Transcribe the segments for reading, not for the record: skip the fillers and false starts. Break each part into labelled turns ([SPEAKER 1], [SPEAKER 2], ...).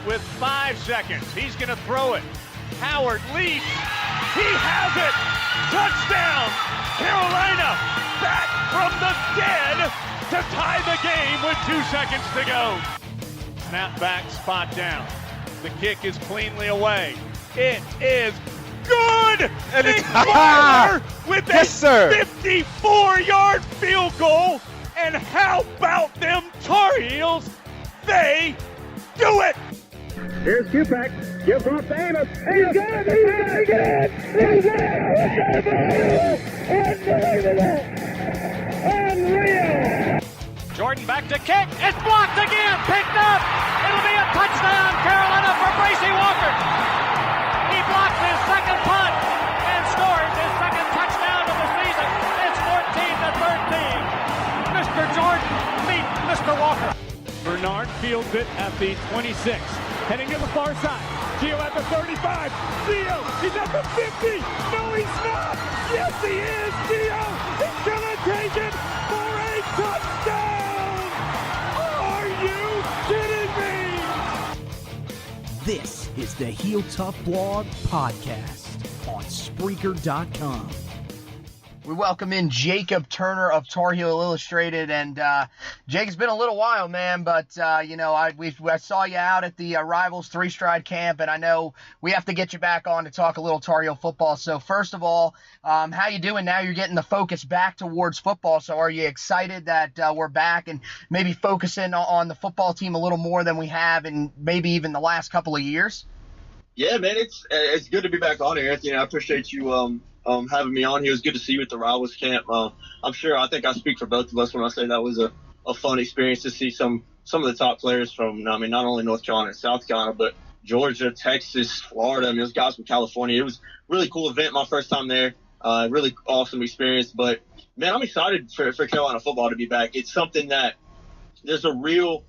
[SPEAKER 1] with 5 seconds. He's going to throw it. Howard leaps. He has it. Touchdown. Carolina back from the dead to tie the game with 2 seconds to go. Snap back, spot down. The kick is cleanly away. It is good.
[SPEAKER 2] And
[SPEAKER 1] Nick
[SPEAKER 2] it's
[SPEAKER 1] Weiler with a
[SPEAKER 2] Yes, sir.
[SPEAKER 1] 54-yard field goal. And how about them Tar Heels? They do it.
[SPEAKER 3] Here's Kupak. Gives off to Amos. He's good. He's good. He's good. Unbelievable. Unreal.
[SPEAKER 1] Jordan back to kick. It's blocked again. Picked up. It'll be a touchdown, Carolina, for Bracey Walker. He blocks his second punt and scores his second touchdown of the season. It's 14-13. Mr. Jordan beat Mr. Walker.
[SPEAKER 4] Bernard fields it at the 26. Heading to the far side. Gio at the 35. Gio, he's at the 50. No, he's not. Yes, he is. Gio, he's going to take it for a touchdown. Are you kidding me?
[SPEAKER 5] This is the Heel Tough Blog Podcast on Spreaker.com.
[SPEAKER 6] We welcome in Jacob Turner of Tar Heel Illustrated, and Jake, it's been a little while, man, but I saw you out at the Rivals Three Stride Camp, and I know we have to get you back on to talk a little Tar Heel football. So first of all, how you doing now? You're getting the focus back towards football, so are you excited that we're back and maybe focusing on the football team a little more than we have in maybe even the last couple of years?
[SPEAKER 7] Yeah, man, it's good to be back on here, Anthony. I appreciate you having me on here. It was good to see you at the Rivals camp. I think I speak for both of us when I say that was a fun experience to see some of the top players from, not only North Carolina and South Carolina, but Georgia, Texas, Florida. Those guys from California. It was a really cool event. My first time there. Really awesome experience. But, man, I'm excited for Carolina football to be back. It's something that there's a real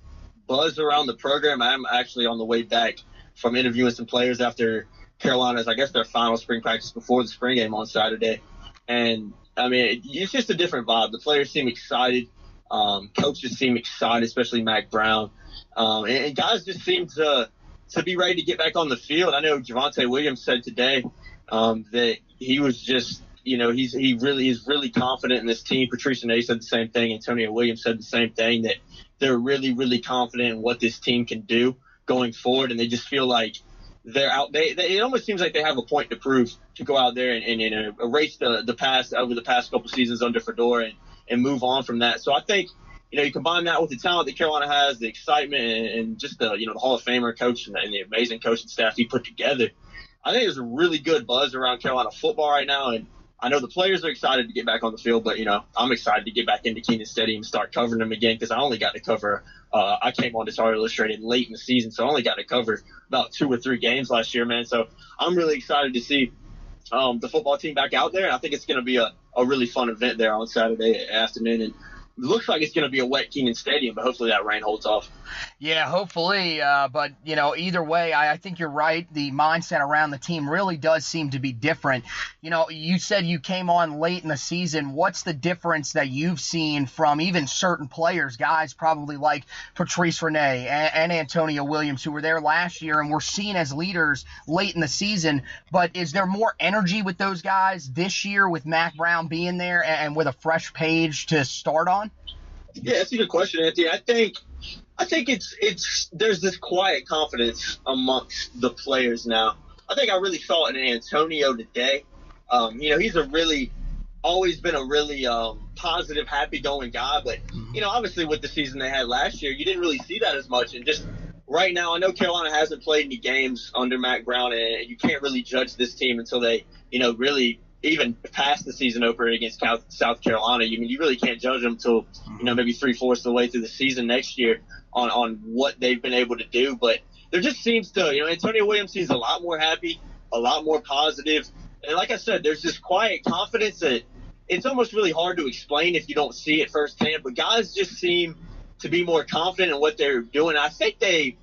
[SPEAKER 7] buzz around the program. I'm actually on the way back from interviewing some players after Carolina's, I guess, their final spring practice before the spring game on Saturday. And, it's just a different vibe. The players seem excited. Coaches seem excited, especially Mac Brown. And guys just seem to be ready to get back on the field. I know Javonte Williams said today that he was just, he really is really confident in this team. Patrice Ney said the same thing. Antonio Williams said the same thing, that they're really, really confident in what this team can do going forward. And they just feel like they're out. It almost seems like they have a point to prove to go out there and erase the past over the past couple seasons under Fedora and move on from that. So I think, you combine that with the talent that Carolina has, the excitement, and just the Hall of Famer coach and the amazing coaching staff he put together. I think there's a really good buzz around Carolina football right now, and I know the players are excited to get back on the field, but, I'm excited to get back into Kenan Stadium and start covering them again, because I only got to cover I came on to Tar Heel Illustrated late in the season, so I only got to cover about 2 or 3 games last year, man. So I'm really excited to see the football team back out there, and I think it's going to be a really fun event there on Saturday afternoon. And it looks like it's going to be a wet Kenan Stadium, but hopefully that rain holds off.
[SPEAKER 6] Yeah, hopefully. But, either way, I think you're right. The mindset around the team really does seem to be different. You said you came on late in the season. What's the difference that you've seen from even certain players, guys probably like Patrice Renee and Antonio Williams, who were there last year and were seen as leaders late in the season? But is there more energy with those guys this year with Mac Brown being there and with a fresh page to start on?
[SPEAKER 7] Yeah, that's a good question, Anthony. I think it's there's this quiet confidence amongst the players now. I think I really saw it in Antonio today. He's always been a really positive, happy-going guy. But, obviously with the season they had last year, you didn't really see that as much. And just right now, I know Carolina hasn't played any games under Mac Brown, and you can't really judge this team until they, really even past the season opener against South Carolina. You really can't judge them until, maybe 3/4 of the way through the season next year on what they've been able to do. But there just seems to, Antonio Williams seems a lot more happy, a lot more positive. And like I said, there's this quiet confidence that it's almost really hard to explain if you don't see it firsthand. But guys just seem to be more confident in what they're doing. I think they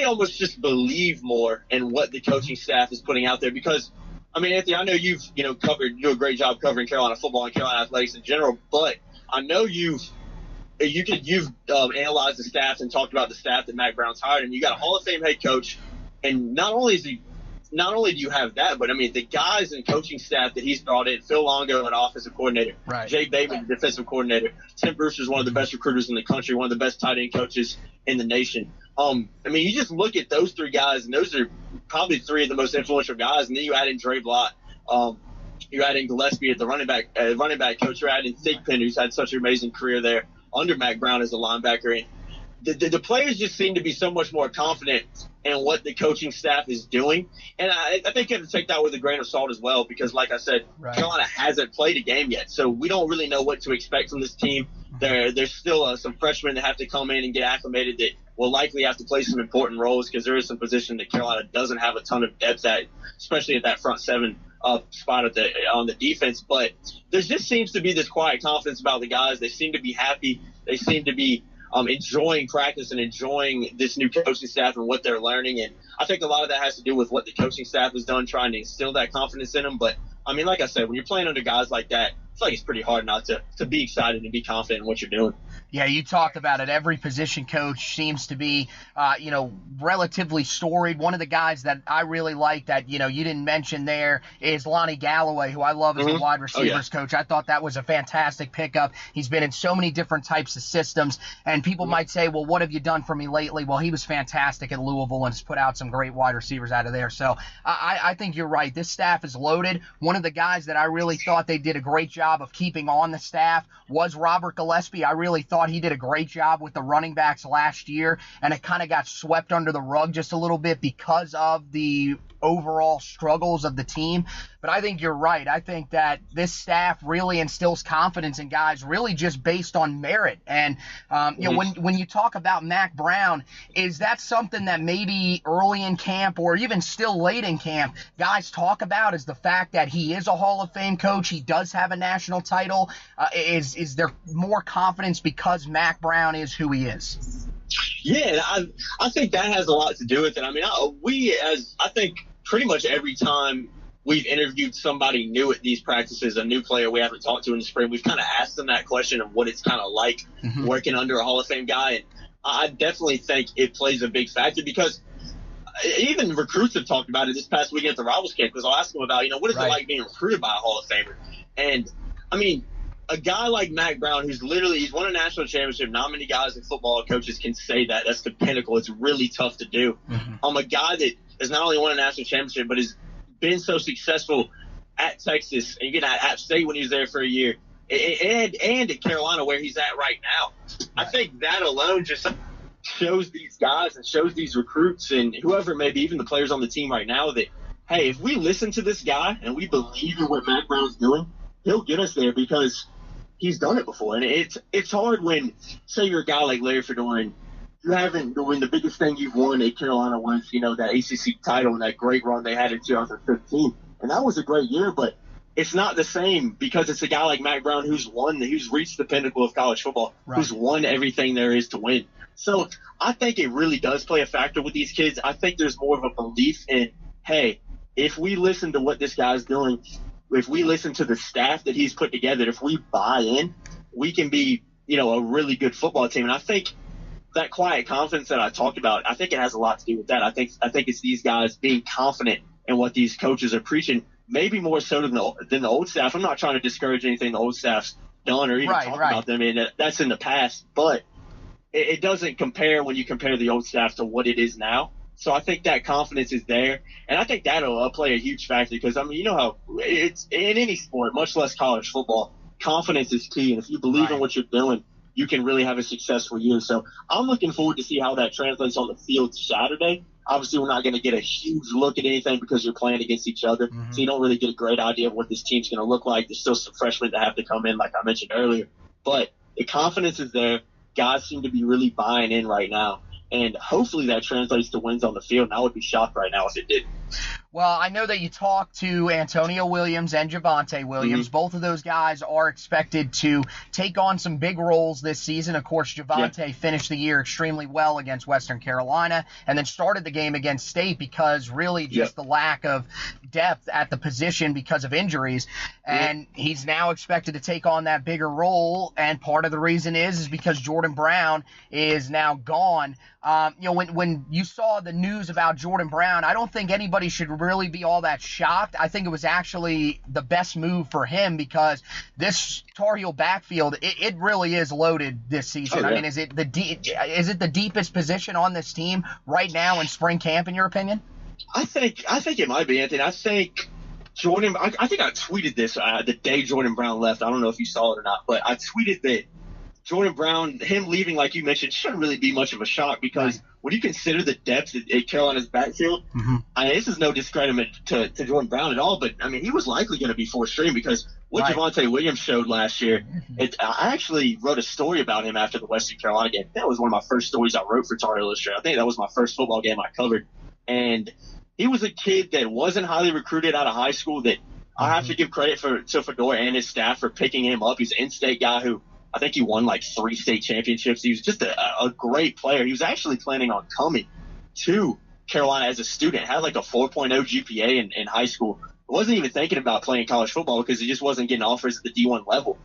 [SPEAKER 7] almost just believe more in what the coaching staff is putting out there, because Anthony, I know you've, you do a great job covering Carolina football and Carolina athletics in general, but I know you've you've analyzed the staff and talked about the staff that Mack Brown's hired, and you got a Hall of Fame head coach, and not only do you have that, but I mean the guys and coaching staff that he's brought in: Phil Longo, an offensive coordinator,
[SPEAKER 6] right.
[SPEAKER 7] Jay Bateman, the defensive coordinator, Tim Brewster's one of the best recruiters in the country, one of the best tight end coaches in the nation. I mean, you just look at those three guys, and those are probably three of the most influential guys. And then you add in Dre Blott, you add in Gillespie at the running back coach. You add in Thigpen, who's had such an amazing career there under Mack Brown as a linebacker. And the players just seem to be so much more confident in what the coaching staff is doing. And I think you have to take that with a grain of salt as well, because like I said,
[SPEAKER 6] right.
[SPEAKER 7] Carolina hasn't played a game yet. So we don't really know what to expect from this team. There's still some freshmen that have to come in and get acclimated that will likely have to play some important roles, because there is some position that Carolina doesn't have a ton of depth at, especially at that front seven spot on the defense. But there just seems to be this quiet confidence about the guys. They seem to be happy. They seem to be enjoying practice and enjoying this new coaching staff and what they're learning. And I think a lot of that has to do with what the coaching staff has done, trying to instill that confidence in them. But I mean, like I said, when you're playing under guys like that, I feel like it's pretty hard not to be excited and be confident in what you're doing.
[SPEAKER 6] Yeah, you talked about it. Every position coach seems to be, relatively storied. One of the guys that I really like that, you didn't mention there is Lonnie Galloway, who I love as a wide receivers coach. I thought that was a fantastic pickup. He's been in so many different types of systems, and people might say, well, what have you done for me lately? Well, he was fantastic at Louisville and has put out some great wide receivers out of there. So I think you're right. This staff is loaded. One of the guys that I really thought they did a great job of keeping on the staff was Robert Gillespie. I really thought he did a great job with the running backs last year, and it kind of got swept under the rug just a little bit because of the overall struggles of the team. But I think you're right. I think that this staff really instills confidence in guys really just based on merit. And, when you talk about Mack Brown, is that something that maybe early in camp or even still late in camp guys talk about, is the fact that he is a Hall of Fame coach, he does have a national title? Is there more confidence because Mack Brown is who he is?
[SPEAKER 7] Yeah, I think that has a lot to do with it. I mean, I think pretty much every time we've interviewed somebody new at these practices, a new player we haven't talked to in the spring, we've kind of asked them that question of what it's kind of like working under a Hall of Fame guy. And I definitely think it plays a big factor, because even recruits have talked about it this past weekend at the Rivals Camp, because I'll ask them about, what is it like being recruited by a Hall of Famer? And, I mean, a guy like Mack Brown, he's won a national championship. Not many guys in football coaches can say that. That's the pinnacle. It's really tough to do. A guy that has not only won a national championship, but has been so successful at Texas, and at App State when he was there for a year, and at Carolina where he's at right now. I think that alone just shows these guys and shows these recruits and whoever it may be, even the players on the team right now, that, hey, if we listen to this guy and we believe in what Mack Brown's doing, he'll get us there, because he's done it before. And it's hard when, say, you're a guy like Larry Fedora, and you haven't, when the biggest thing you've won at Carolina was, that ACC title and that great run they had in 2015. And that was a great year, but it's not the same because it's a guy like Mack Brown who's reached the pinnacle of college football, who's won everything there is to win. So I think it really does play a factor with these kids. I think there's more of a belief in, hey, if we listen to what this guy's doing, if we listen to the staff that he's put together, if we buy in, we can be, a really good football team. And I think that quiet confidence that I talked about, I think it has a lot to do with that. I think it's these guys being confident in what these coaches are preaching, maybe more so than the old staff. I'm not trying to discourage anything the old staff's done or even talk about them. I mean, that's in the past, but it doesn't compare when you compare the old staff to what it is now. So I think that confidence is there, and I think that'll play a huge factor, because, I mean, you know how it's in any sport, much less college football, confidence is key, and if you believe in what you're doing, you can really have a successful year. So I'm looking forward to see how that translates on the field Saturday. Obviously, we're not going to get a huge look at anything because you're playing against each other, so you don't really get a great idea of what this team's going to look like. There's still some freshmen that have to come in, like I mentioned earlier. But the confidence is there. Guys seem to be really buying in right now. And hopefully that translates to wins on the field. And I would be shocked right now if it didn't.
[SPEAKER 6] Well, I know that you talked to Antonio Williams and Javonte Williams. Both of those guys are expected to take on some big roles this season. Of course, Javonte finished the year extremely well against Western Carolina and then started the game against State because really just the lack of depth at the position because of injuries, and he's now expected to take on that bigger role, and part of the reason is because Jordon Brown is now gone. When you saw the news about Jordon Brown, I don't think anybody should really be all that shocked. I think it was actually the best move for him because this Tar Heel backfield, it really is loaded this season.
[SPEAKER 7] Oh, yeah.
[SPEAKER 6] I mean, is it the deepest position on this team right now in spring camp, in your opinion?
[SPEAKER 7] I think it might be, Anthony. I think Jordan. I think I tweeted this the day Jordon Brown left. I don't know if you saw it or not, but I tweeted that Jordon Brown, him leaving, like you mentioned, shouldn't really be much of a shock because when you consider the depth at Carolina's backfield, I mean, this is no discredit to Jordon Brown at all, but I mean, he was likely going to be fourth string because what Javonte Williams showed last year, I actually wrote a story about him after the Western Carolina game. That was one of my first stories I wrote for Tar Heel Illustrated. I think that was my first football game I covered. And he was a kid that wasn't highly recruited out of high school that I have to give credit to Fedora and his staff for picking him up. He's an in-state guy who I think he won like 3 state championships. He was just a great player. He was actually planning on coming to Carolina as a student, had like a 4.0 GPA in high school. Wasn't even thinking about playing college football because he just wasn't getting offers at the D1 level.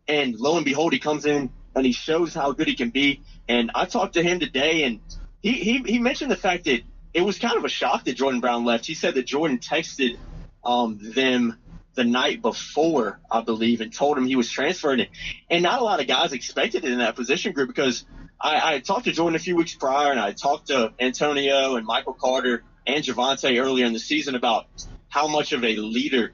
[SPEAKER 7] And lo and behold, he comes in and he shows how good he can be. And I talked to him today, and he mentioned the fact that it was kind of a shock that Jordon Brown left. He said that Jordan texted them the night before, I believe, and told him he was transferred. And not a lot of guys expected it in that position group because I talked to Jordan a few weeks prior, and I talked to Antonio and Michael Carter and Javonte earlier in the season about how much of a leader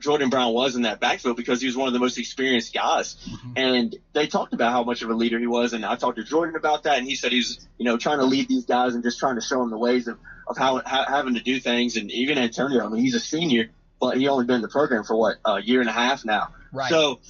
[SPEAKER 7] Jordon Brown was in that backfield because he was one of the most experienced guys. And they talked about how much of a leader he was, and I talked to Jordan about that, and he said he was, trying to lead these guys and just trying to show them the ways of how having to do things. And even Antonio, I mean, he's a senior, but he only been in the program for a year and a half now.
[SPEAKER 6] Right.
[SPEAKER 7] So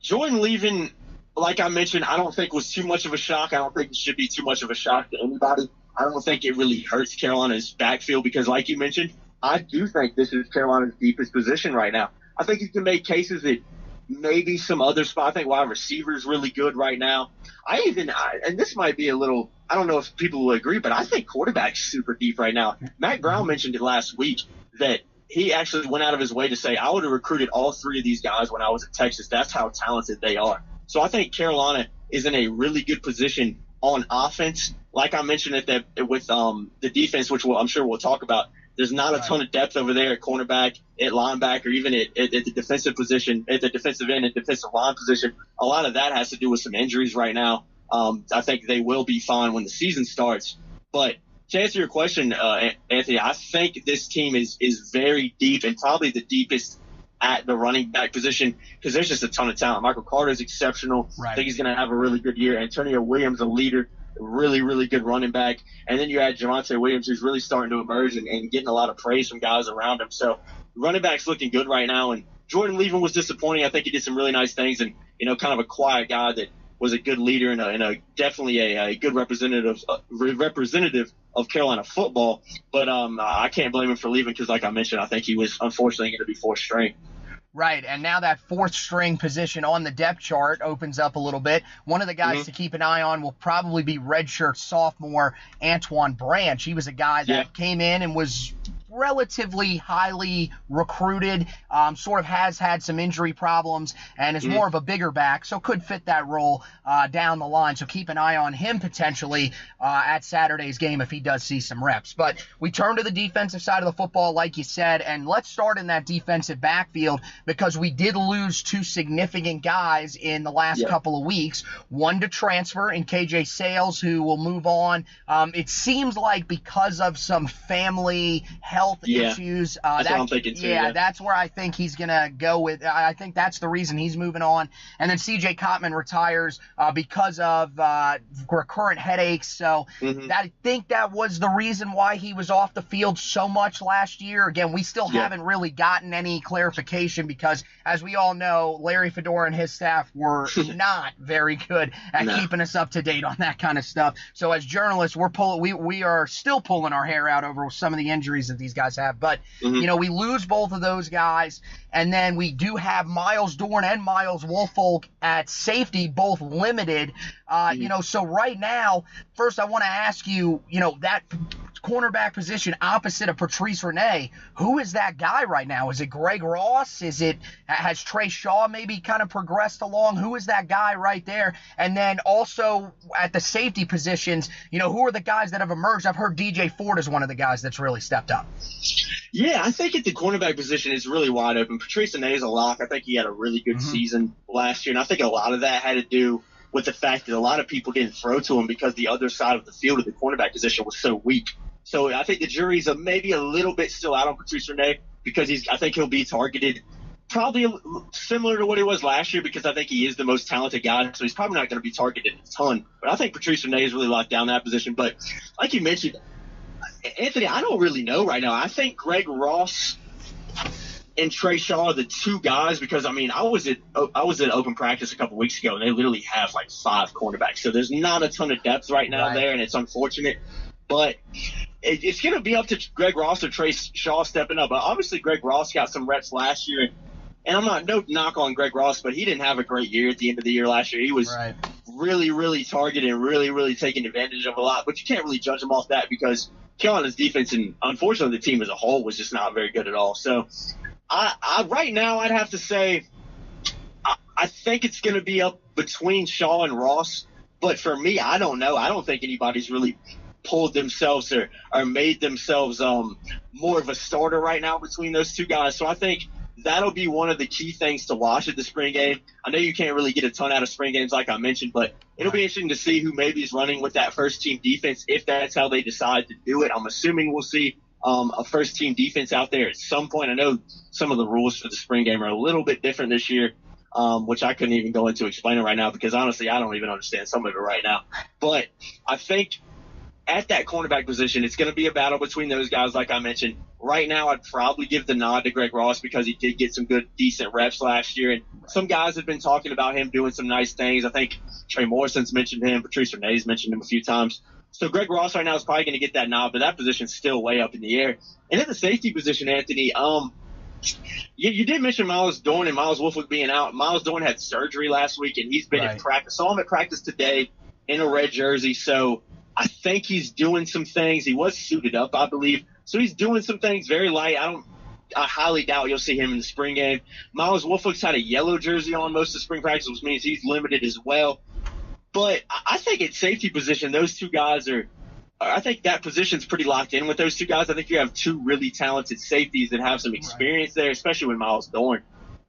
[SPEAKER 7] Jordan leaving, like I mentioned, I don't think was too much of a shock. I don't think it should be too much of a shock to anybody. I don't think it really hurts Carolina's backfield because, like you mentioned, I do think this is Carolina's deepest position right now. I think you can make cases that maybe some other spot. I think wide receiver is really good right now. And this might be a little, I don't know if people will agree, but I think quarterback's super deep right now. Matt Brown mentioned it last week that he actually went out of his way to say, I would have recruited all 3 of these guys when I was at Texas. That's how talented they are. So I think Carolina is in a really good position on offense. Like I mentioned with the defense, which I'm sure we'll talk about. There's not a ton of depth over there at cornerback, at linebacker, even at the defensive position, at the defensive end and defensive line position. A lot of that has to do with some injuries right now. I think they will be fine when the season starts. But to answer your question, Anthony, I think this team is very deep and probably the deepest at the running back position because there's just a ton of talent. Michael Carter is exceptional.
[SPEAKER 6] Right.
[SPEAKER 7] I think he's going to have a really good year. Antonio Williams, a leader. Really, really good running back. And then you had Javonte Williams, who's really starting to emerge and getting a lot of praise from guys around him. So running back's looking good right now. And Jordan leaving was disappointing. I think he did some really nice things and, kind of a quiet guy that was a good leader and definitely a good representative of Carolina football. But I can't blame him for leaving because, like I mentioned, I think he was unfortunately going to be fourth string.
[SPEAKER 6] Right, and now that fourth string position on the depth chart opens up a little bit. One of the guys to keep an eye on will probably be redshirt sophomore Antoine Branch. He was a guy that came in and was relatively highly recruited, sort of has had some injury problems and is more of a bigger back, so could fit that role down the line. So keep an eye on him potentially at Saturday's game if he does see some reps. But we turn to the defensive side of the football, like you said, and let's start in that defensive backfield because we did lose 2 significant guys in the last couple of weeks. One to transfer in KJ Sales, who will move on. It seems like because of some family health issues.
[SPEAKER 7] That's what I'm thinking too.
[SPEAKER 6] Yeah, that's where I think he's going to go with. I think that's the reason he's moving on. And then CJ Cottman retires because of recurrent headaches. So I think that was the reason why he was off the field so much last year. Again, we still haven't really gotten any clarification because, as we all know, Larry Fedora and his staff were not very good at keeping us up to date on that kind of stuff. So as journalists, we are still pulling our hair out over some of the injuries that these guys have. But, we lose both of those guys. And then we do have Miles Dorn and Miles Woolfolk at safety, both limited. So right now, first I want to ask you, that cornerback position opposite of Patrice Renee, who is that guy right now? Is it Greg Ross? Has Trey Shaw maybe kind of progressed along? Who is that guy right there? And then also at the safety positions, who are the guys that have emerged? I've heard DJ Ford is one of the guys that's really stepped up.
[SPEAKER 7] Yeah, I think at the cornerback position it's really wide open. Patrice Renee is a lock. I think he had a really good season last year, and I think a lot of that had to do with the fact that a lot of people didn't throw to him because the other side of the field of the cornerback position was so weak. So I think the jury's maybe a little bit still out on Patrice Renee because I think he'll be targeted probably similar to what he was last year because I think he is the most talented guy. So he's probably not going to be targeted a ton. But I think Patrice Renee is really locked down that position. But like you mentioned, Anthony, I don't really know right now. I think Greg Ross and Trey Shaw are the two guys because, I was at open practice a couple weeks ago, and they literally have like 5 cornerbacks. So there's not a ton of depth right now there, and it's unfortunate. But it's going to be up to Greg Ross or Trey Shaw stepping up. But obviously Greg Ross got some reps last year. And I'm not no knock on Greg Ross, but he didn't have a great year at the end of the year last year. He was really, really targeted and really, really taking advantage of a lot. But you can't really judge him off that because Carolina's defense and, unfortunately, the team as a whole was just not very good at all. So I right now I'd have to say I think it's going to be up between Shaw and Ross. But for me, I don't know. I don't think anybody's really pulled themselves or made themselves more of a starter right now between those two guys. So I think that'll be one of the key things to watch at the spring game. I know you can't really get a ton out of spring games like I mentioned, but it'll be interesting to see who maybe is running with that first-team defense if that's how they decide to do it. I'm assuming we'll see a first-team defense out there at some point. I know some of the rules for the spring game are a little bit different this year, which I couldn't even go into explaining right now because, honestly, I don't even understand some of it right now. But I think at that cornerback position, it's going to be a battle between those guys like I mentioned. Right now, I'd probably give the nod to Greg Ross because he did get some good, decent reps last year. And some guys have been talking about him doing some nice things. I think Trey Morrison's mentioned him. Patrice Renee's mentioned him a few times. So Greg Ross right now is probably going to get that nod, but that position's still way up in the air. And at the safety position, Anthony, you did mention Miles Dorn and Miles Wolfwood being out. Miles Dorn had surgery last week, and he's been at practice. Saw him at practice today in a red jersey. So I think he's doing some things. He was suited up, I believe. So he's doing some things very light. I highly doubt you'll see him in the spring game. Miles Wolfwood's had a yellow jersey on most of spring practice, which means he's limited as well. But I think at safety position, those two guys I think that position's pretty locked in with those two guys. I think you have two really talented safeties that have some experience there, especially with Miles Dorn.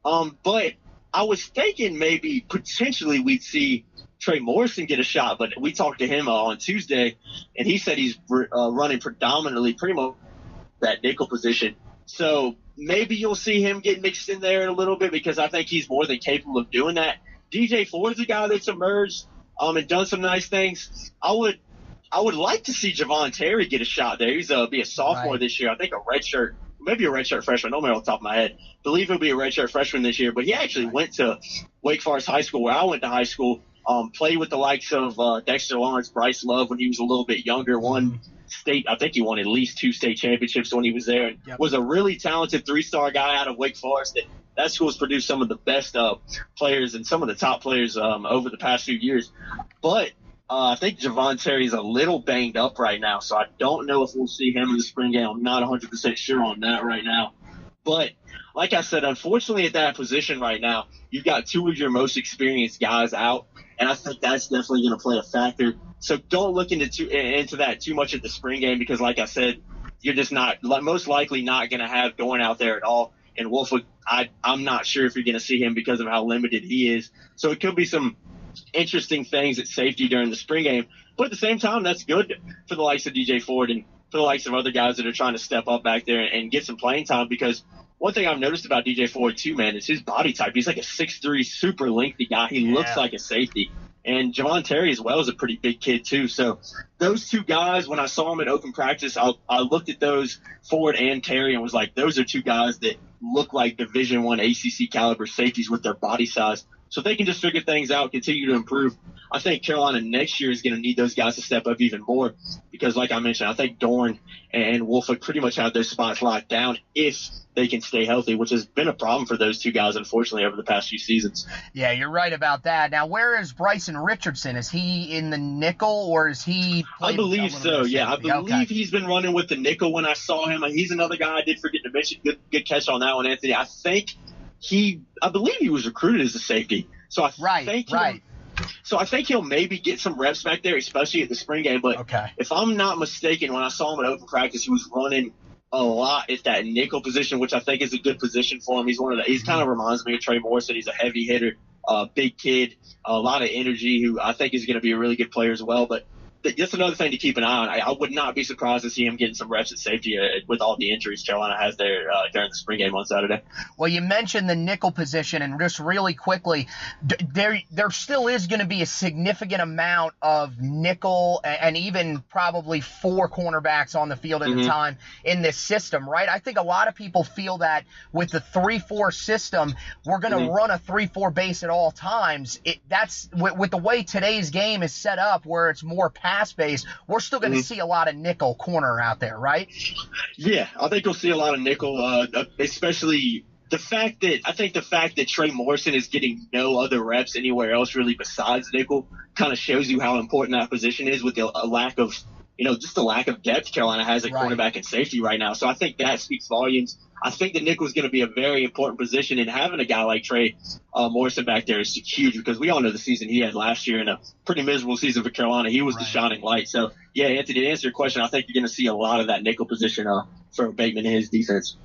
[SPEAKER 7] But I was thinking maybe potentially we'd see Trey Morrison get a shot, but we talked to him on Tuesday, and he said he's running predominantly pretty much that nickel position. So maybe you'll see him get mixed in there a little bit because I think he's more than capable of doing that. DJ Ford's a guy that's emerged and done some nice things. I would like to see Javon Terry get a shot there. He's be a sophomore this year. I think maybe a redshirt freshman. I don't know off the top of my head. I believe he'll be a redshirt freshman this year. But he actually went to Wake Forest High School, where I went to high school. Played with the likes of Dexter Lawrence, Bryce Love when he was a little bit younger. Won state, I think he won at least 2 state championships when he was there. And was a really talented 3-star guy out of Wake Forest. That school's produced some of the best players and some of the top players over the past few years. But I think Javon Terry's a little banged up right now, so I don't know if we'll see him in the spring game. I'm not 100% sure on that right now. But like I said, unfortunately at that position right now, you've got 2 of your most experienced guys out, and I think that's definitely going to play a factor. So don't look into that too much at the spring game because, like I said, you're just most likely not going to have Dorn out there at all. And Wolfwood, I'm not sure if you're going to see him because of how limited he is. So it could be some interesting things at safety during the spring game. But at the same time, that's good for the likes of DJ Ford and for the likes of other guys that are trying to step up back there and get some playing time because one thing I've noticed about DJ Ford too, man, is his body type. He's like a 6'3", super lengthy guy. He looks like a safety. And Javon Terry as well is a pretty big kid too. So those two guys, when I saw them at open practice, I looked at those, Ford and Terry, and was like, those are two guys that look like Division I ACC caliber safeties with their body size. So if they can just figure things out, continue to improve, I think Carolina next year is going to need those guys to step up even more because, like I mentioned, I think Dorn and Wolford pretty much have their spots locked down if they can stay healthy, which has been a problem for those two guys, unfortunately, over the past few seasons.
[SPEAKER 6] Yeah, you're right about that. Now, where is Bryson Richardson? Is he in the nickel or is he
[SPEAKER 7] I believe so, yeah. I believe he's been running with the nickel when I saw him. He's another guy I did forget to mention. Good catch on that one, Anthony. I believe he was recruited as a safety. So I think he'll maybe get some reps back there, especially at the spring game. But if I'm not mistaken, when I saw him in open practice, he was running a lot at that nickel position, which I think is a good position for him. He's kind of reminds me of Trey Morrison. He's a heavy hitter, big kid, a lot of energy, who I think is going to be a really good player as well. But that's another thing to keep an eye on. I would not be surprised to see him getting some reps at safety with all the injuries Carolina has there during the spring game on Saturday.
[SPEAKER 6] Well, you mentioned the nickel position, and just really quickly, there still is going to be a significant amount of nickel and even probably 4 cornerbacks on the field at a time in this system, right? I think a lot of people feel that with the 3-4 system, we're going to run a 3-4 base at all times. That's with the way today's game is set up, where it's more pass base, we're still going to see a lot of nickel corner out there, right?
[SPEAKER 7] Yeah, I think you'll see a lot of nickel, especially the fact that Trey Morrison is getting no other reps anywhere else really besides nickel kind of shows you how important that position is with the lack of, just the lack of depth Carolina has at cornerback and safety right now. So I think that speaks volumes. I think the nickel is going to be a very important position, and having a guy like Trey Morrison back there is huge because we all know the season he had last year in a pretty miserable season for Carolina. He was the shining light. So, yeah, Anthony, to answer your question, I think you're going to see a lot of that nickel position for Bateman and his defense.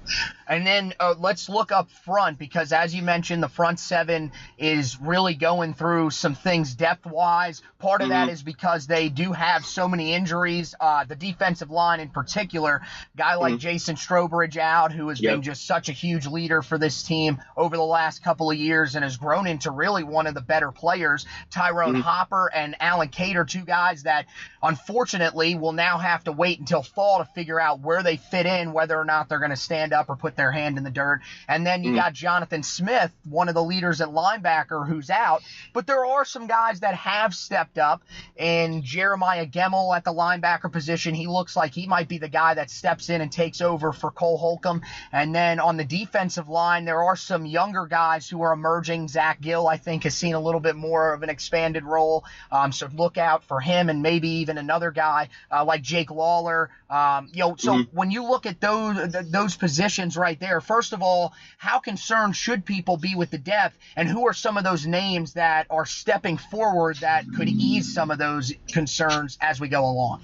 [SPEAKER 6] And then let's look up front because, as you mentioned, the front seven is really going through some things depth-wise. Part of that is because they do have so many injuries. The defensive line in particular, guy like Jason Strobridge out, who has been just such a huge leader for this team over the last couple of years and has grown into really one of the better players. Tyrone Hopper and Alan Cater, 2 guys that unfortunately will now have to wait until fall to figure out where they fit in, whether or not they're going to stand up or put their hand in the dirt. And then you got Jonathan Smith, one of the leaders at linebacker, who's out. But there are some guys that have stepped up. And Jeremiah Gemmel at the linebacker position, he looks like he might be the guy that steps in and takes over for Cole Holcomb. And then on the defensive line, there are some younger guys who are emerging. Zach Gill, I think, has seen a little bit more of an expanded role. So look out for him and maybe even another guy like Jake Lawler. So when you look at those positions right there, first of all, how concerned should people be with the depth, and who are some of those names that are stepping forward that could ease some of those concerns as we go along?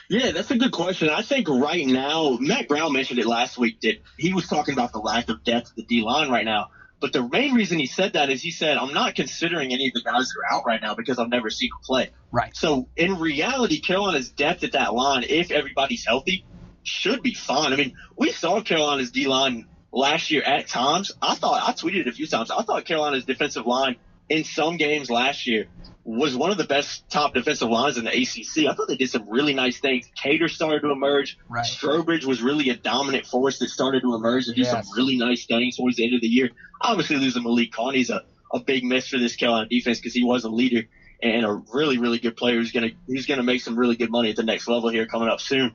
[SPEAKER 7] Yeah, that's a good question. I think right now, Matt Brown mentioned it last week that he was talking about the lack of depth of the D-line right now. But the main reason he said that is he said, I'm not considering any of the guys that are out right now because I've never seen them play.
[SPEAKER 6] Right.
[SPEAKER 7] So in reality, Carolina's depth at that line, if everybody's healthy, should be fine. I mean, we saw Carolina's D-line last year at times. I tweeted it a few times. I thought Carolina's defensive line in some games last year was one of the best top defensive lines in the ACC. I thought they did some really nice things. Cater started to emerge.
[SPEAKER 6] Right.
[SPEAKER 7] Strobridge was really a dominant force that started to emerge and do some really nice things towards the end of the year. Obviously, losing Malik Coney's a big miss for this Carolina defense because he was a leader and a really, really good player who's gonna make some really good money at the next level here coming up soon.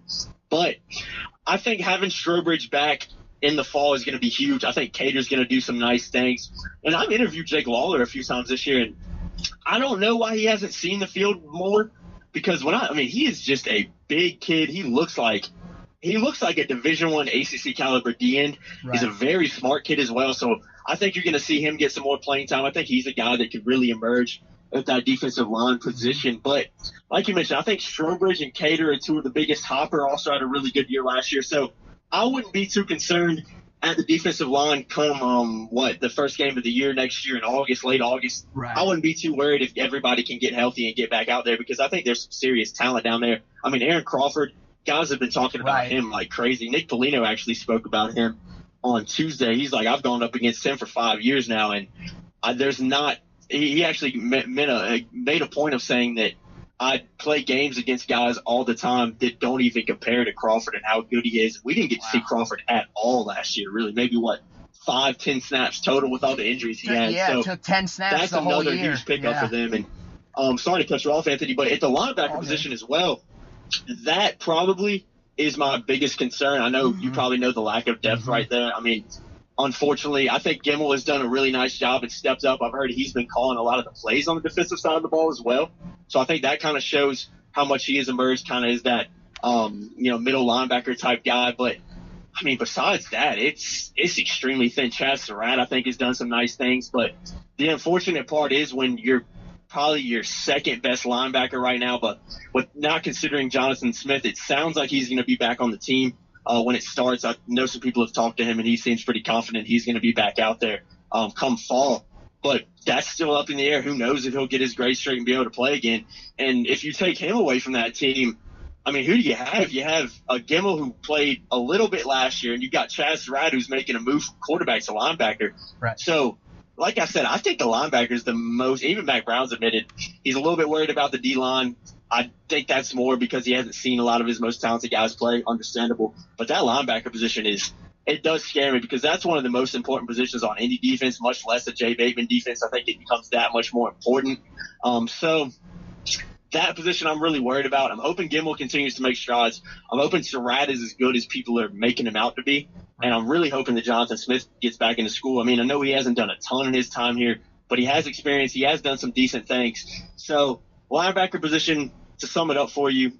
[SPEAKER 7] But I think having Strobridge back in the fall is going to be huge. I think Cater's going to do some nice things. And I've interviewed Jake Lawler a few times this year, and I don't know why he hasn't seen the field more because he is just a big kid. He looks like a Division I ACC caliber D-end. Right. He's a very smart kid as well. So I think you're going to see him get some more playing time. I think he's a guy that could really emerge at that defensive line position. But like you mentioned, I think Strobridge and Cater are 2 of the biggest. Hopper also had a really good year last year. So I wouldn't be too concerned at the defensive line come the first game of the year next year in August, late August. Right. I wouldn't be too worried if everybody can get healthy and get back out there because I think there's some serious talent down there. I mean, Aaron Crawford, guys have been talking about him like crazy. Nick Polino actually spoke about him on Tuesday. He's like, I've gone up against him for 5 years now, and he actually made a point of saying that I play games against guys all the time that don't even compare to Crawford and how good he is. We didn't get to see Crawford at all last year, really. Maybe 5-10 snaps total with all the injuries he had.
[SPEAKER 6] Yeah, so took 10 snaps
[SPEAKER 7] that's
[SPEAKER 6] the whole
[SPEAKER 7] another
[SPEAKER 6] year.
[SPEAKER 7] Huge pickup for them. And Sorry to cut you off, Anthony, but at the linebacker position as well, that probably is my biggest concern. I know you probably know the lack of depth right there. I mean, unfortunately, I think Gimmel has done a really nice job and stepped up. I've heard he's been calling a lot of the plays on the defensive side of the ball as well. So I think that kind of shows how much he has emerged kind of as that, middle linebacker type guy. But, I mean, besides that, it's extremely thin. Chaz Surratt, I think, has done some nice things. But the unfortunate part is when you're probably your second best linebacker right now, but with not considering Jonathan Smith, it sounds like he's going to be back on the team when it starts. I know some people have talked to him, and he seems pretty confident he's going to be back out there come fall. But that's still up in the air. Who knows if he'll get his grade straight and be able to play again. And if you take him away from that team, I mean, who do you have? You have a Gimmel who played a little bit last year, and you've got Chaz Surratt who's making a move from quarterback to linebacker.
[SPEAKER 6] Right.
[SPEAKER 7] So, like I said, I think the linebacker is the most – even Mac Brown's admitted he's a little bit worried about the D-line. I think that's more because he hasn't seen a lot of his most talented guys play, understandable. But that linebacker position it does scare me because that's one of the most important positions on any defense, much less a Jay Bateman defense. I think it becomes that much more important. So that position I'm really worried about. I'm hoping Gimmel continues to make strides. I'm hoping Surratt is as good as people are making him out to be. And I'm really hoping that Jonathan Smith gets back into school. I mean, I know he hasn't done a ton in his time here, but he has experience. He has done some decent things. So linebacker position, to sum it up for you,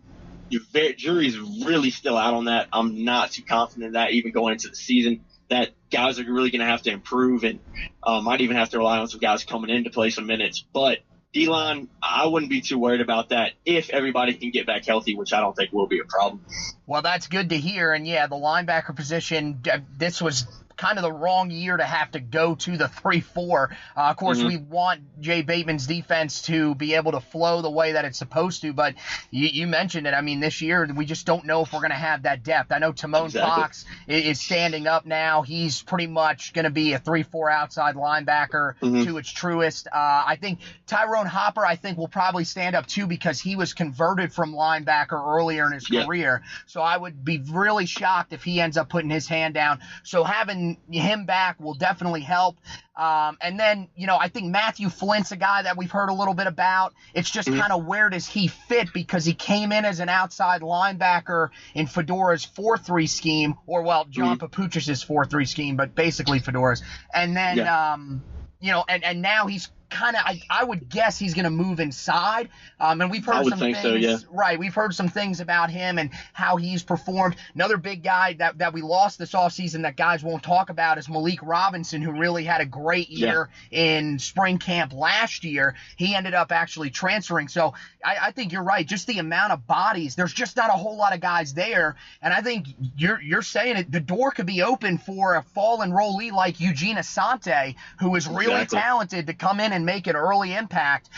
[SPEAKER 7] your jury's really still out on that. I'm not too confident in that even going into the season. That guys are really going to have to improve and might even have to rely on some guys coming in to play some minutes. But D-line, I wouldn't be too worried about that if everybody can get back healthy, which I don't think will be a problem.
[SPEAKER 6] Well, that's good to hear. And, yeah, the linebacker position, this was kind of the wrong year to have to go to the 3-4. Of course, we want Jay Bateman's defense to be able to flow the way that it's supposed to, but you mentioned it. I mean, this year we just don't know if we're going to have that depth. I know Timon Fox is standing up now. He's pretty much going to be a 3-4 outside linebacker to its truest. I think Tyrone Hopper, will probably stand up too because he was converted from linebacker earlier in his career. So I would be really shocked if he ends up putting his hand down. So having him back will definitely help. And then, I think Matthew Flint's a guy that we've heard a little bit about. It's just kind of where does he fit because he came in as an outside linebacker in Fedora's 4-3 scheme, or, John Papuchis' 4-3 scheme, but basically Fedora's. And then, and now he's kind of, I would guess he's going to move inside. And we've heard some things. So, yeah. Right. We've heard some things about him and how he's performed. Another big guy that we lost this offseason that guys won't talk about is Malik Robinson, who really had a great year in spring camp last year. He ended up actually transferring. So I think you're right. Just the amount of bodies, there's just not a whole lot of guys there. And I think you're saying it. The door could be open for a fall enrollee like Eugene Asante, who is really talented to come in and make an early impact,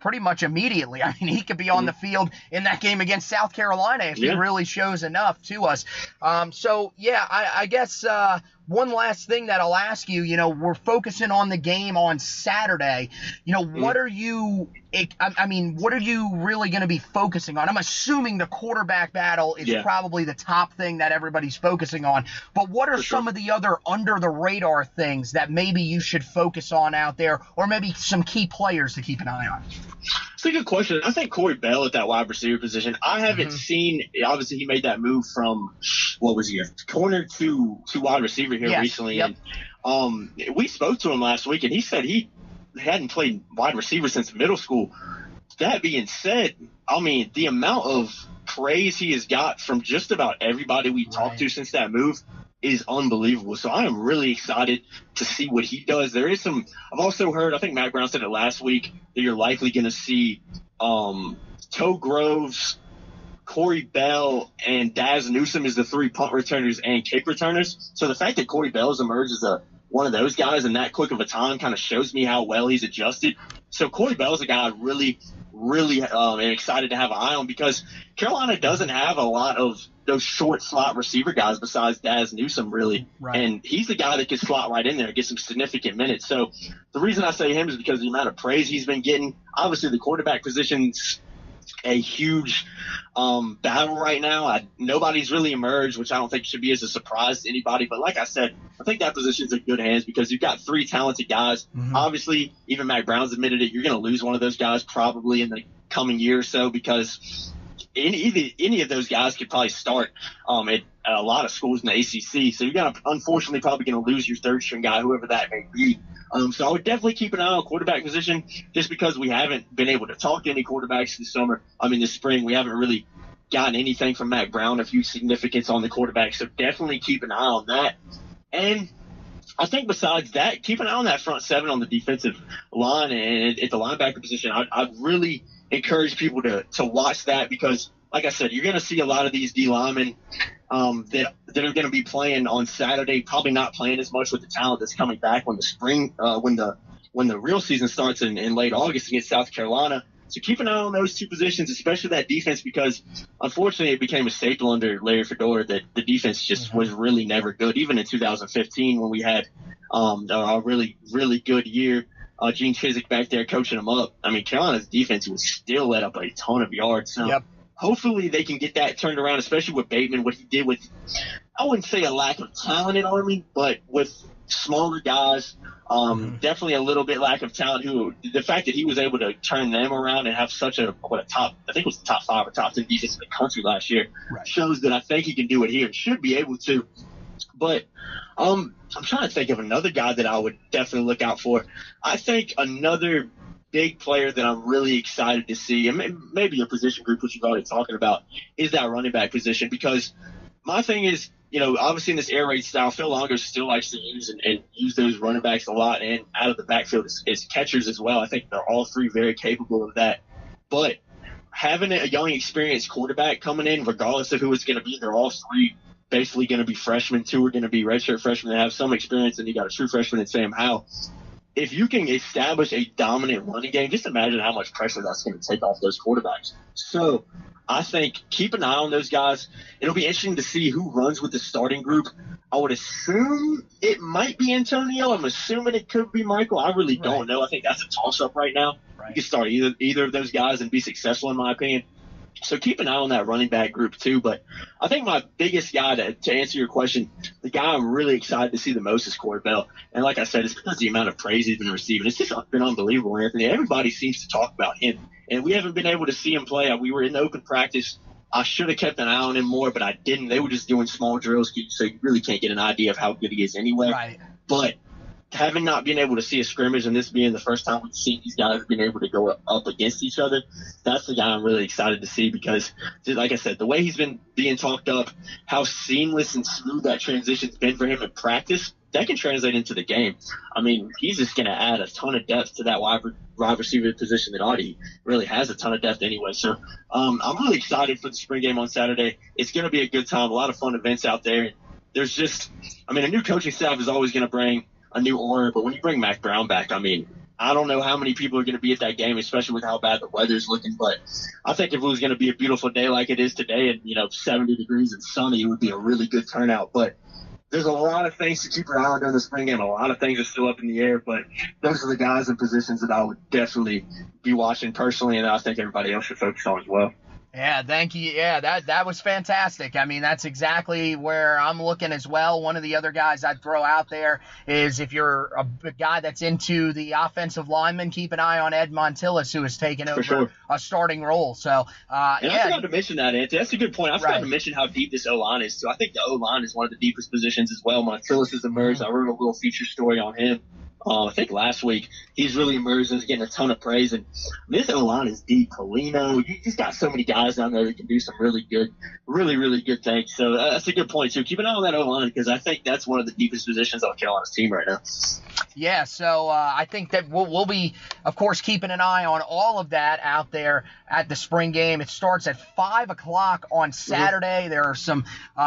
[SPEAKER 6] pretty much immediately. I mean, he could be on the field in that game against South Carolina if he really shows enough to us. I guess one last thing that I'll ask you, we're focusing on the game on Saturday. What are you really going to be focusing on? I'm assuming the quarterback battle is probably the top thing that everybody's focusing on. But what are some of the other under-the-radar things that maybe you should focus on out there, or maybe some key players to keep an eye on?
[SPEAKER 7] It's a good question. I think Corey Bell at that wide receiver position, I haven't seen – obviously he made that move from, corner to wide receiver here recently. Yep. And we spoke to him last week, and he said he hadn't played wide receiver since middle school. That being said, I mean, the amount of praise he has got from just about everybody we talked to since that move is unbelievable. So I am really excited to see what he does. There is some – I've also heard – I think Matt Brown said it last week – that you're likely going to see Toe Groves, Corey Bell, and Daz Newsome as the three punt returners and kick returners. So the fact that Corey Bell's emerged as one of those guys in that quick of a time kind of shows me how well he's adjusted. So Corey Bell's a guy I really am excited to have an eye on because Carolina doesn't have a lot of those short slot receiver guys besides Daz Newsome, really. Right. And he's the guy that can slot right in there and get some significant minutes. So the reason I say him is because of the amount of praise he's been getting. Obviously, the quarterback position's a huge battle right now. Nobody's really emerged, which I don't think should be as a surprise to anybody. But like I said, I think that position's in good hands because you've got three talented guys. Obviously, even Mac Brown's admitted it. You're going to lose one of those guys probably in the coming year or so because any of those guys could probably start at a lot of schools in the ACC. So you're unfortunately probably going to lose your third string guy, whoever that may be. So I would definitely keep an eye on quarterback position just because we haven't been able to talk to any quarterbacks this spring. We haven't really gotten anything from Mac Brown of huge significance on the quarterback. So definitely keep an eye on that. And I think besides that, keep an eye on that front seven on the defensive line and at the linebacker position. I'd really encourage people to watch that because, like I said, you're going to see a lot of these D linemen that are going to be playing on Saturday, probably not playing as much with the talent that's coming back when the spring, when the real season starts in late August against South Carolina. So keep an eye on those two positions, especially that defense, because unfortunately it became a staple under Larry Fedora that the defense just was really never good. Even in 2015 when we had a really, really good year, Gene Chizik back there coaching them up. I mean, Carolina's defense was still let up a ton of yards. So hopefully they can get that turned around, especially with Bateman, what he did with, I wouldn't say a lack of talent in Army, but with smaller guys, definitely a little bit lack of talent. The fact that he was able to turn them around and have such I think it was the top 5 or top 10 defense in the country last year, shows that I think he can do it here and should be able to. But I'm trying to think of another guy that I would definitely look out for. I think another big player that I'm really excited to see, and maybe a position group which you've already talking about, is that running back position. Because my thing is, obviously in this air raid style, Phil Longer still likes to use and use those running backs a lot and out of the backfield as catchers as well. I think they're all three very capable of that. But having a young, experienced quarterback coming in, regardless of who it's going to be, they're all three basically going to be freshmen. 2 are going to be redshirt freshmen that have some experience, and you got a true freshman in Sam Howell. If you can establish a dominant running game, just imagine how much pressure that's going to take off those quarterbacks. So I think keep an eye on those guys. It'll be interesting to see who runs with the starting group. I would assume it might be Antonio. I'm assuming it could be Michael. I really don't know. I think that's a toss-up right now. You can start either of those guys and be successful, in my opinion. So keep an eye on that running back group too. But I think my biggest guy, to answer your question, the guy I'm really excited to see the most is Corey Bell. And like I said, it's because of the amount of praise he's been receiving. It's just been unbelievable, Anthony. Everybody seems to talk about him. And we haven't been able to see him play. We were in open practice. I should have kept an eye on him more, but I didn't. They were just doing small drills, so you really can't get an idea of how good he is anyway. Right. But having not been able to see a scrimmage and this being the first time we've seen these guys being able to go up against each other, that's the guy I'm really excited to see because, like I said, the way he's been being talked up, how seamless and smooth that transition's been for him in practice, that can translate into the game. I mean, he's just going to add a ton of depth to that wide receiver position that already really has a ton of depth anyway. So I'm really excited for the spring game on Saturday. It's going to be a good time, a lot of fun events out there. There's just, a new coaching staff is always going to bring a new aura, but when you bring Mac Brown back, I don't know how many people are going to be at that game, especially with how bad the weather's looking, but I think if it was going to be a beautiful day like it is today and, 70 degrees and sunny, it would be a really good turnout. But there's a lot of things to keep your eye on during the spring game. A lot of things are still up in the air, but those are the guys and positions that I would definitely be watching personally, and I think everybody else should focus on as well.
[SPEAKER 6] Yeah, thank you. Yeah, that was fantastic. That's exactly where I'm looking as well. One of the other guys I'd throw out there is if you're a guy that's into the offensive lineman, keep an eye on Ed Montilus, who has taken over a starting role. So,
[SPEAKER 7] I forgot to mention that, Anthony. That's a good point. I forgot to mention how deep this O-line is, too. I think the O-line is one of the deepest positions as well. Montilus has emerged. I wrote a little feature story on him. I think last week. He's really emerged and is getting a ton of praise. And this O-line is deep. Polino, you just got so many guys down there that can do some really good, really, really good things. So that's a good point, too. Keep an eye on that O-line because I think that's one of the deepest positions on Carolina's team right now.
[SPEAKER 6] Yeah, so I think that we'll be, of course, keeping an eye on all of that out there at the spring game. It starts at 5 o'clock on Saturday. There are some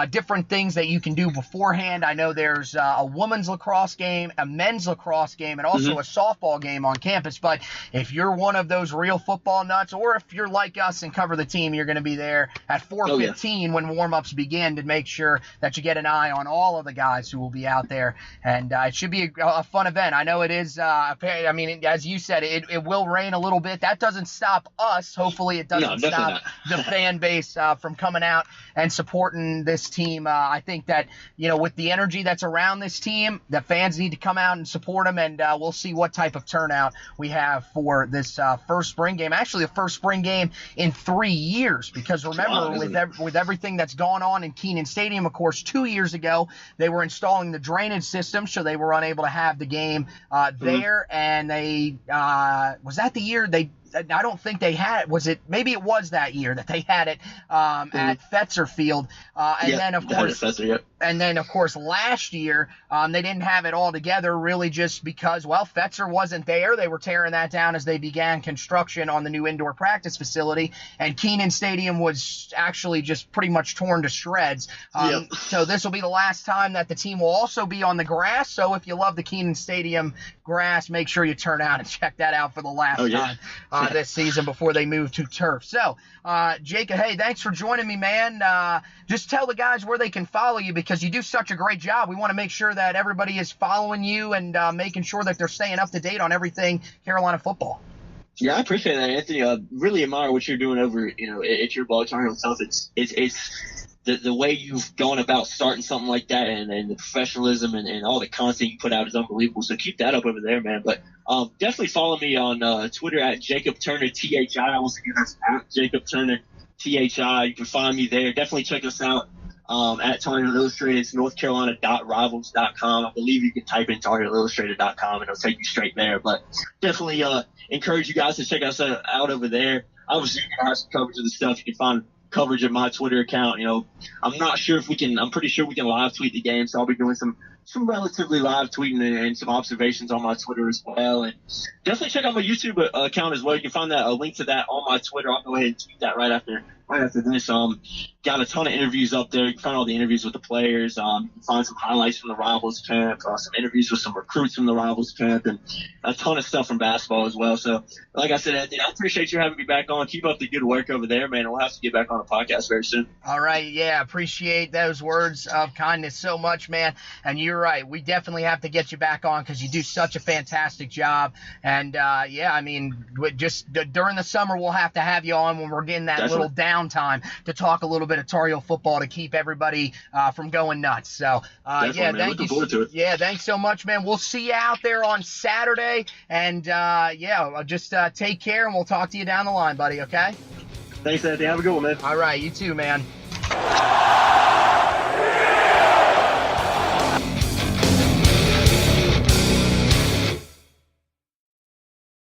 [SPEAKER 6] different things that you can do beforehand. I know there's a women's lacrosse game, a men's lacrosse game, and also a softball game on campus. But if you're one of those real football nuts, or if you're like us and cover the team, you're going to be there at 4:15 when warm-ups begin to make sure that you get an eye on all of the guys who will be out there. And it should be a fun event. event. I know it is. I mean, as you said, it will rain a little bit. That doesn't stop us. Hopefully, it doesn't stop the fan base from coming out and supporting this team. I think that, with the energy that's around this team, the fans need to come out and support them, and we'll see what type of turnout we have for this first spring game. Actually, the first spring game in 3 years, because remember, with everything that's gone on in Kenan Stadium, of course, 2 years ago, they were installing the drainage system, so they were unable to have the game there, and they was that the year I don't think they had it. Was it? Maybe it was that year that they had it at Fetzer Field, and then of course last year they didn't have it all together, really, just because Fetzer wasn't there. They were tearing that down as they began construction on the new indoor practice facility, and Kenan Stadium was actually just pretty much torn to shreds. So this will be the last time that the team will also be on the grass. So if you love the Kenan Stadium grass, make sure you turn out and check that out for the last time this season before they move to turf. So, Jacob, hey, thanks for joining me, man. Just tell the guys where they can follow you, because you do such a great job. We want to make sure that everybody is following you and making sure that they're staying up to date on everything Carolina football.
[SPEAKER 7] Yeah, I appreciate that, Anthony. I really admire what you're doing over, at your ball Tar Heel stuff. It's the way you've gone about starting something like that, and the professionalism and all the content you put out is unbelievable. So keep that up over there, man. But definitely follow me on Twitter at Jacob Turner THI. Once again, that's at Jacob Turner THI. You can find me there. Definitely check us out at Tar Heel Illustrated. It's northcarolina.rivals.com. I believe you can type in tarheelillustrated.com and it'll take you straight there. But definitely encourage you guys to check us out over there. Obviously, you can have some coverage of the stuff. You can find coverage of my Twitter account. I'm not sure if I'm pretty sure we can live tweet the game, so I'll be doing some relatively live tweeting and some observations on my Twitter as well. And definitely check out my YouTube account as well. You can find a link to that on my Twitter. I'll go ahead and tweet that right after this. Got a ton of interviews up there. You can find all the interviews with the players. You can find some highlights from the Rivals camp, some interviews with some recruits from the Rivals camp, and a ton of stuff from basketball as well. So, like I said, Anthony, I appreciate you having me back on. Keep up the good work over there, man. We'll have to get back on the podcast very soon.
[SPEAKER 6] All right. Yeah, appreciate those words of kindness so much, man. And you're right. We definitely have to get you back on, because you do such a fantastic job. And, just during the summer, we'll have to have you on when we're getting that little downtime to talk a little bit of Tar Heel football to keep everybody from going nuts. So, thank you. Forward to it. Yeah, thanks so much, man. We'll see you out there on Saturday. And, just take care, and we'll talk to you down the line, buddy, okay?
[SPEAKER 7] Thanks, Anthony. Have a good one, man.
[SPEAKER 6] All right, you too, man.